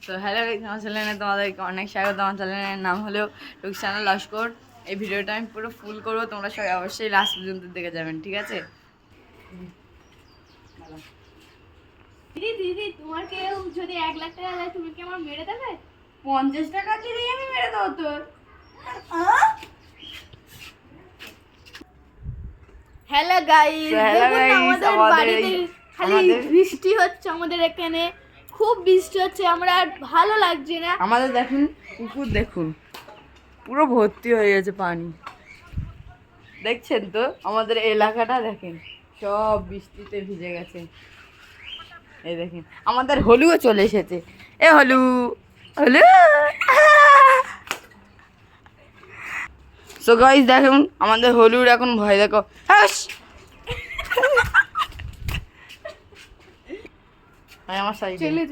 তো হ্যালো আমার চ্যানেলে তোমাদেরকে অনেক স্বাগত। আমার চ্যানেলের নাম হলো রুকসানা লস্কর। এই ভিডিওটা আমি পুরো ফুল করবো, তোমরা সবাই অবশ্যই লাস্ট পর্যন্ত দেখে যাবেন, ঠিক আছে? দিদি তোমার কেউ যদি 1 লাখ টাকা দেয় তুমি কি আমার মেরে দেবে? 50 টাকা দিলেই আমি মেরে দেবো তোর। হ্যালো গাইস, আমাদের বাড়িতে খালি বৃষ্টি হচ্ছে, আমাদের এখানে খুব বৃষ্টি হচ্ছে, আমরা আর ভালো লাগছে না। আমাদের দেখুন পুকুর, দেখুন পুরো ভর্তি হয়ে গেছে পানি, দেখছেন তো? আমাদের এলাকাটা দেখেন সব বৃষ্টিতে ভিজে গেছে। এই দেখেন আমাদের হলুও চলে এসেছে। এ হলু হলু। সো গাইস দেখুন আমাদের হলুর এখন ভয়, দেখো আমার সাইডে চলে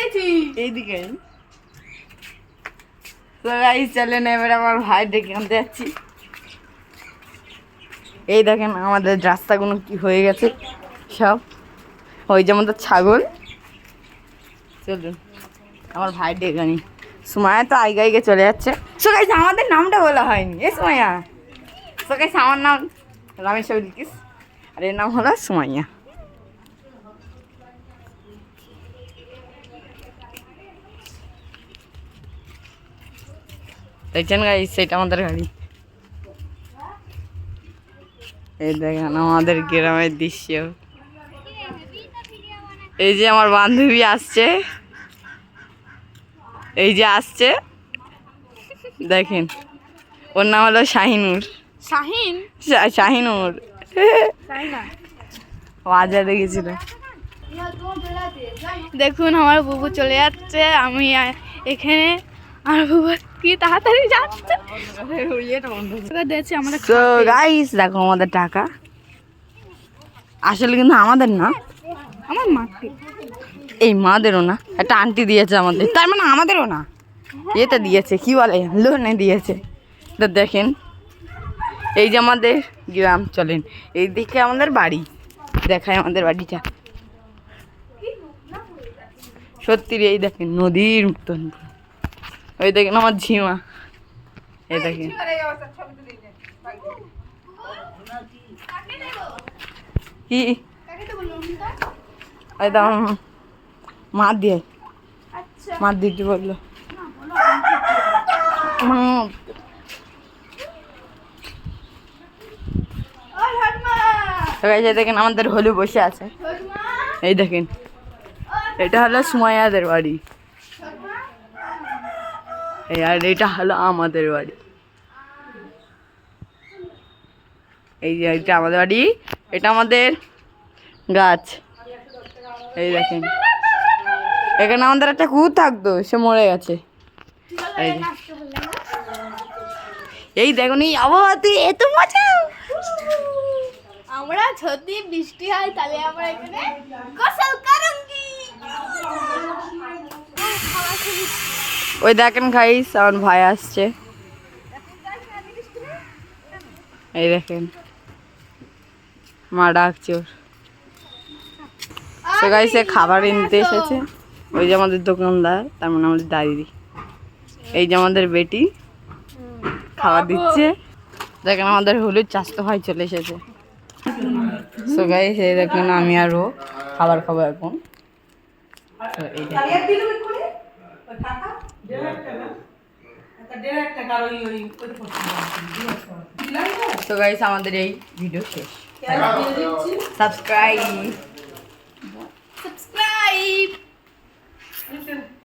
দিছি এইদিকে। তো গাইস চলেন এবার আমার ভাই ডেকে আনতে যাচ্ছি। এই দেখেন আমাদের রাস্তাগুলো কি হয়ে গেছে সব, ওই যেমন তো ছাগল। চলুন আমার ভাই ডেকে আনি। সুমায়া তো আইগে আইগে চলে যাচ্ছে। সো গাইস আমাদের নামটা বলা হয়নি। এ সুমাইয়া। সো গাইস আমার নাম রামেশ্বর লিকিস আর এর নাম হলো সুমাইয়া। দেখছেন গাইস সেটা আমাদের গাড়ি। এই দেখেন আমাদের গ্রামের দৃশ্য। এই যে আমার বান্ধবী আসছে, এই যে আসছে দেখেন, ওর নাম হলো শাহিনুর। শাহিনুর বাজারে গেছিল। দেখুন আমার বুবু চলে যাচ্ছে, আমি এখানে আর বুবু কি তাড়াতাড়ি যাচ্ছে। তো গাইস দেখো আমাদের টাকা, আসলে কিন্তু আমাদের না, আমার মাকে, এই মাদেরও না, একটা আন্টি দিয়েছে আমাদের, তার মানে আমাদেরও না, এতে দিয়েছে কি বলে লোনে দিয়েছে। তো দেখেন এই যে আমাদের গ্রাম, চলেন এই দিকে আমাদের বাড়ি, দেখায় আমাদের বাড়িটা সত্যি রে। এই দেখেন নদীর মতন, ওই দেখেন আমার ঝিমা, এই দেখেন কি ওই দাম মার দিয়ে, মার দিতে বললো। দেখেন আমাদের হলু বসে আছে, এই দেখেন এটা হলো সুমাইয়াদের বাড়ি, আর এটা হলো আমাদের বাড়ি। এই যে এটা আমাদের বাড়ি, এটা আমাদের গাছ। এই দেখেন এখানে আমাদের একটা কুকুর থাকতো, সে মরে গেছে। এই দেখুন এই আবহাওয়াতে এত মজা। আমরা যদি বৃষ্টি হয় তাহলে আমরা এখানে গোসল করুঙ্গি। ওই দেখেন গাইস আমার ভাই আসছে, এই দেখেন মা ডাকছে ওর। সে গাইস খাবার নিতে এসেছে, ওই যে আমাদের দোকানদার, তার মানে আমাদের দাদি। এই যে আমাদের বেটি খাবার দিচ্ছে। দেখেন আমাদের হলুদ চাষতো ভাই চলে এসেছে। সো গাইস এই দেখেন আমি আর ও খাবার খাবো এখন। তো গাইস আমাদের এই ভিডিও শেষ। সাবস্ক্রাইব।